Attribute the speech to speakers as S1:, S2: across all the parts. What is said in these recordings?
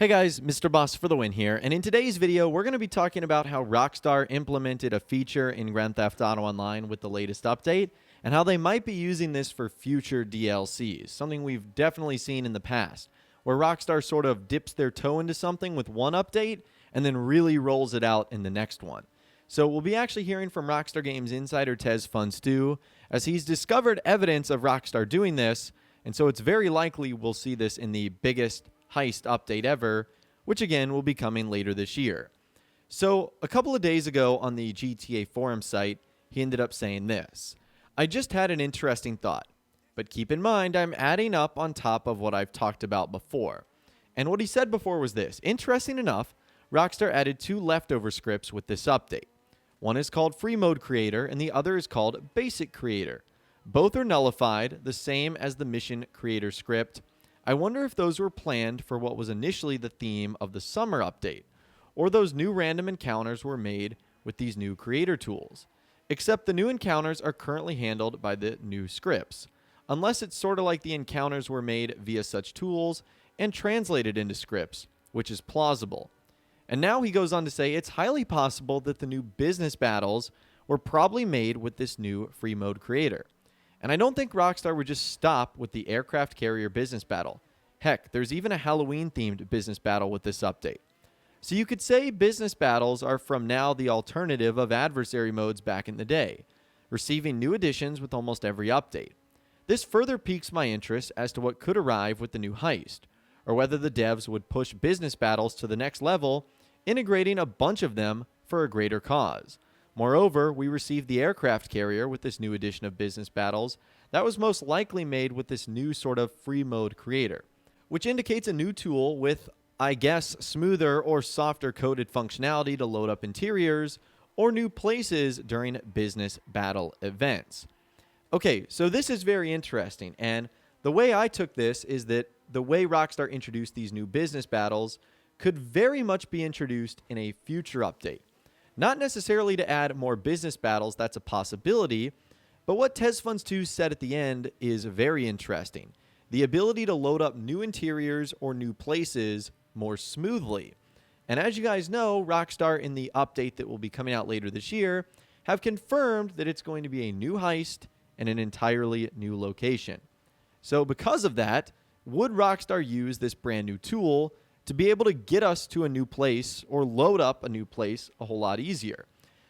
S1: Hey guys, Mr. Boss for the win here, and in today's video, we're going to be talking about how Rockstar implemented a feature in Grand Theft Auto Online with the latest update, and how they might be using this for future DLCs, something we've definitely seen in the past, where Rockstar sort of dips their toe into something with one update, and then really rolls it out in the next one. So we'll be actually hearing from Rockstar Games insider TesFun2, as he's discovered evidence of Rockstar doing this, and so it's very likely we'll see this in the biggest Heist update ever, which again will be coming later this year. So a couple of days ago on the GTA forum site, he ended up saying this: I just had an interesting thought, but keep in mind I'm adding up on top of what I've talked about before. And what he said before was this: interesting enough, Rockstar added two leftover scripts with this update. One is called Free Mode Creator and the other is called Basic Creator. Both are nullified, the same as the Mission Creator script. I wonder if those were planned for what was initially the theme of the summer update, or those new random encounters were made with these new creator tools. Except the new encounters are currently handled by the new scripts, unless it's sort of like the encounters were made via such tools and translated into scripts, which is plausible. And now he goes on to say it's highly possible that the new business battles were probably made with this new free mode creator. And I don't think Rockstar would just stop with the aircraft carrier business battle. Heck, there's even a Halloween-themed business battle with this update. So you could say business battles are from now the alternative of adversary modes back in the day, receiving new additions with almost every update. This further piques my interest as to what could arrive with the new Heist, or whether the devs would push business battles to the next level, integrating a bunch of them for a greater cause. Moreover, we received the aircraft carrier with this new edition of business battles that was most likely made with this new sort of free mode creator, which indicates a new tool with, I guess, smoother or softer coded functionality to load up interiors or new places during business battle events. Okay, so this is very interesting, and the way I took this is that the way Rockstar introduced these new business battles could very much be introduced in a future update. Not necessarily to add more business battles, that's a possibility, but what TesFun2 said at the end is very interesting. The ability to load up new interiors or new places more smoothly. And as you guys know, Rockstar in the update that will be coming out later this year have confirmed that it's going to be a new heist and an entirely new location. So because of that, would Rockstar use this brand new tool to be able to get us to a new place or load up a new place a whole lot easier?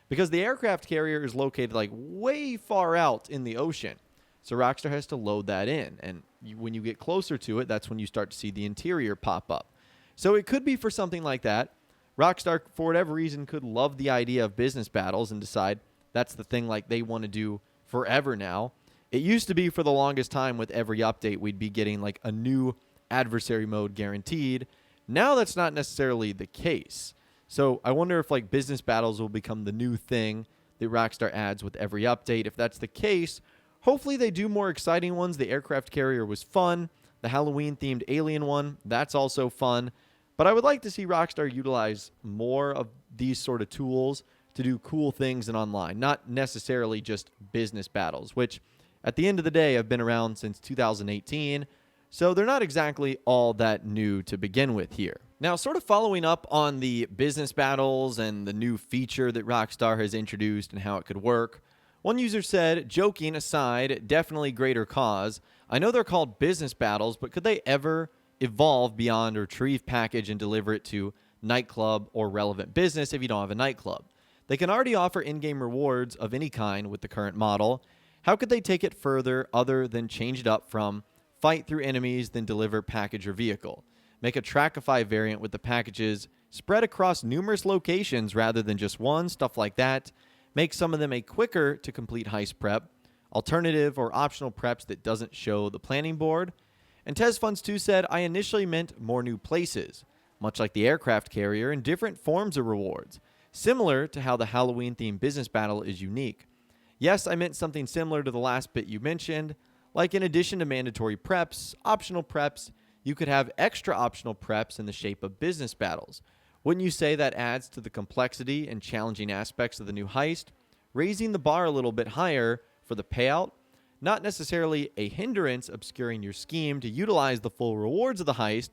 S1: Because the aircraft carrier is located like way far out in the ocean. So Rockstar has to load that in. And when you get closer to it, that's when you start to see the interior pop up. So it could be for something like that. Rockstar, for whatever reason, could love the idea of business battles and decide that's the thing like they want to do forever now. It used to be for the longest time with every update, we'd be getting like a new adversary mode guaranteed. Now that's not necessarily the case. So I wonder if like business battles will become the new thing that Rockstar adds with every update. If that's the case, hopefully they do more exciting ones. The aircraft carrier was fun. The Halloween-themed alien one, that's also fun. But I would like to see Rockstar utilize more of these sort of tools to do cool things in online, not necessarily just business battles, which at the end of the day have been around since 2018. So they're not exactly all that new to begin with here. Now, sort of following up on the business battles and the new feature that Rockstar has introduced and how it could work, one user said, joking aside, definitely greater cause. I know they're called business battles, but could they ever evolve beyond a retrieve package and deliver it to nightclub or relevant business if you don't have a nightclub? They can already offer in-game rewards of any kind with the current model. How could they take it further other than change it up from fight through enemies, then deliver package or vehicle? Make a Trackify variant with the packages spread across numerous locations rather than just one, stuff like that. Make some of them a quicker to complete heist prep, alternative or optional preps that doesn't show the planning board. And TesFun2 said, I initially meant more new places, much like the aircraft carrier, and different forms of rewards, similar to how the Halloween-themed business battle is unique. Yes, I meant something similar to the last bit you mentioned. Like in addition to mandatory preps, optional preps, you could have extra optional preps in the shape of business battles. Wouldn't you say that adds to the complexity and challenging aspects of the new heist, raising the bar a little bit higher for the payout? Not necessarily a hindrance obscuring your scheme to utilize the full rewards of the heist,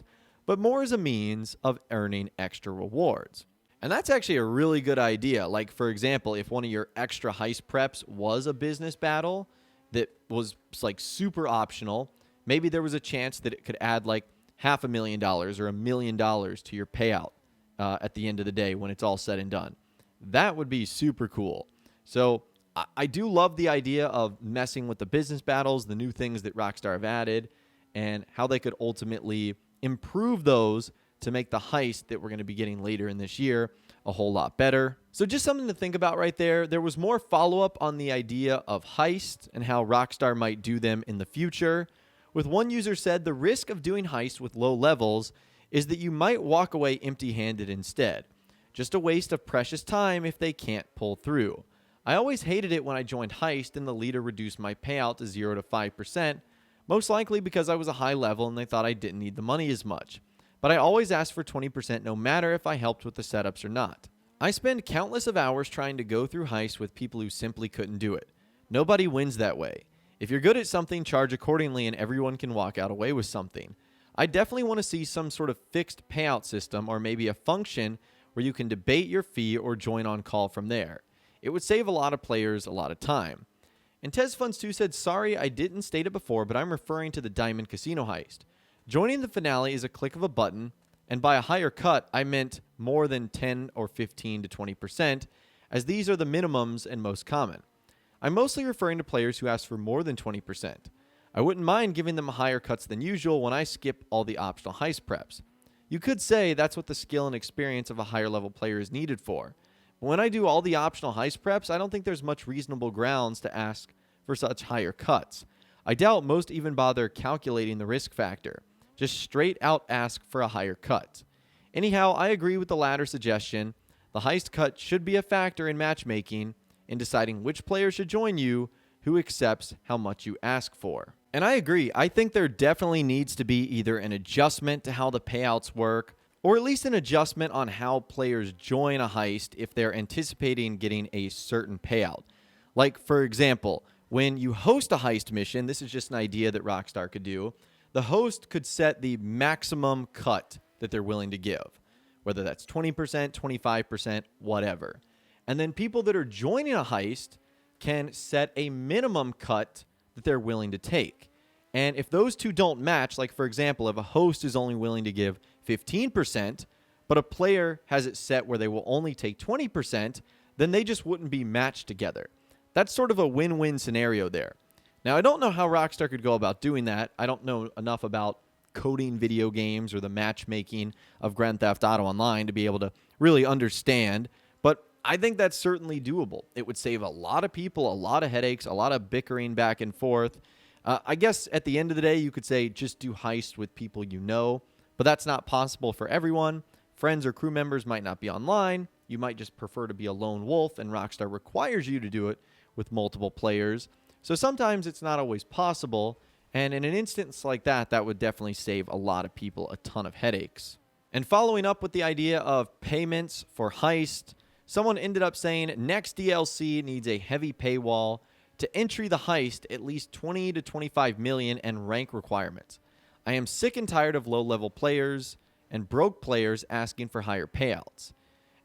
S1: but more as a means of earning extra rewards. And that's actually a really good idea. Like, for example, if one of your extra heist preps was a business battle that was like super optional, maybe there was a chance that it could add like $500,000 or $1 million to your payout at the end of the day when it's all said and done. That would be super cool. So I do love the idea of messing with the business battles, the new things that Rockstar have added, and how they could ultimately improve those to make the heist that we're going to be getting later in this year a whole lot better. So just something to think about right there. There was more follow-up on the idea of heist and how Rockstar might do them in the future. With one user said, the risk of doing heist with low levels is that you might walk away empty-handed instead. Just a waste of precious time if they can't pull through. I always hated it when I joined heist and the leader reduced my payout to 0 to 5%, most likely because I was a high level and they thought I didn't need the money as much. But I always asked for 20% no matter if I helped with the setups or not. I spend countless of hours trying to go through heist with people who simply couldn't do it. Nobody wins that way. If you're good at something, charge accordingly and everyone can walk out away with something. I definitely want to see some sort of fixed payout system or maybe a function where you can debate your fee or join on call from there. It would save a lot of players a lot of time. And TezFunds2 said, sorry, I didn't state it before, but I'm referring to the Diamond Casino heist. Joining the finale is a click of a button, and by a higher cut, I meant more than 10 or 15 to 20%, as these are the minimums and most common. I'm mostly referring to players who ask for more than 20%. I wouldn't mind giving them higher cuts than usual when I skip all the optional heist preps. You could say that's what the skill and experience of a higher level player is needed for. But when I do all the optional heist preps, I don't think there's much reasonable grounds to ask for such higher cuts. I doubt most even bother calculating the risk factor. Just straight out ask for a higher cut. Anyhow, I agree with the latter suggestion. The heist cut should be a factor in matchmaking in deciding which player should join you who accepts how much you ask for. And I agree. I think there definitely needs to be either an adjustment to how the payouts work, or at least an adjustment on how players join a heist if they're anticipating getting a certain payout. Like, for example, when you host a heist mission, this is just an idea that Rockstar could do, the host could set the maximum cut that they're willing to give, whether that's 20%, 25%, whatever. And then people that are joining a heist can set a minimum cut that they're willing to take. And if those two don't match, like for example, if a host is only willing to give 15%, but a player has it set where they will only take 20%, then they just wouldn't be matched together. That's sort of a win-win scenario there. Now, I don't know how Rockstar could go about doing that. I don't know enough about coding video games or the matchmaking of Grand Theft Auto Online to be able to really understand, but I think that's certainly doable. It would save a lot of people a lot of headaches, a lot of bickering back and forth. I guess at the end of the day, you could say just do heist with people you know, but that's not possible for everyone. Friends or crew members might not be online. You might just prefer to be a lone wolf, and Rockstar requires you to do it with multiple players. So sometimes it's not always possible, and in an instance like that, that would definitely save a lot of people a ton of headaches. And following up with the idea of payments for heist, someone ended up saying next DLC needs a heavy paywall to entry the heist, at least 20 to 25 million and rank requirements. I am sick and tired of low-level players and broke players asking for higher payouts.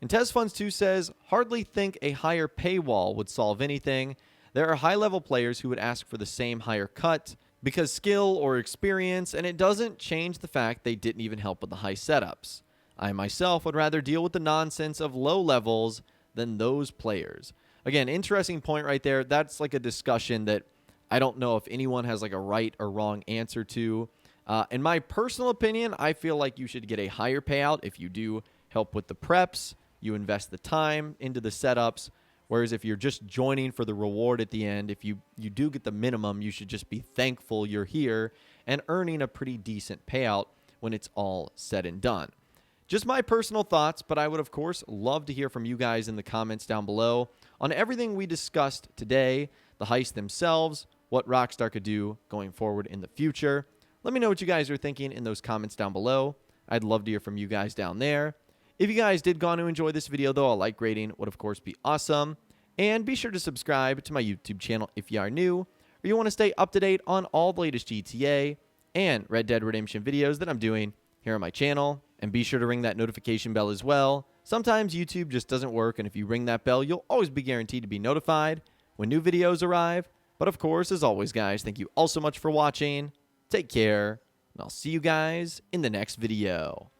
S1: And TezFunds2 says, hardly think a higher paywall would solve anything. There are high-level players who would ask for the same higher cut because skill or experience, and it doesn't change the fact they didn't even help with the high setups. I myself would rather deal with the nonsense of low levels than those players. Again, interesting point right there. That's like a discussion that I don't know if anyone has like a right or wrong answer to. In my personal opinion, I feel like you should get a higher payout if you do help with the preps, you invest the time into the setups. Whereas if you're just joining for the reward at the end, if you do get the minimum, you should just be thankful you're here and earning a pretty decent payout when it's all said and done. Just my personal thoughts, but I would, of course, love to hear from you guys in the comments down below on everything we discussed today, the heists themselves, what Rockstar could do going forward in the future. Let me know what you guys are thinking in those comments down below. I'd love to hear from you guys down there. If you guys did go on to enjoy this video, though, a like rating would, of course, be awesome. And be sure to subscribe to my YouTube channel if you are new, or you want to stay up to date on all the latest GTA and Red Dead Redemption videos that I'm doing here on my channel, and be sure to ring that notification bell as well. Sometimes YouTube just doesn't work, and if you ring that bell, you'll always be guaranteed to be notified when new videos arrive. But of course, as always, guys, thank you all so much for watching. Take care, and I'll see you guys in the next video.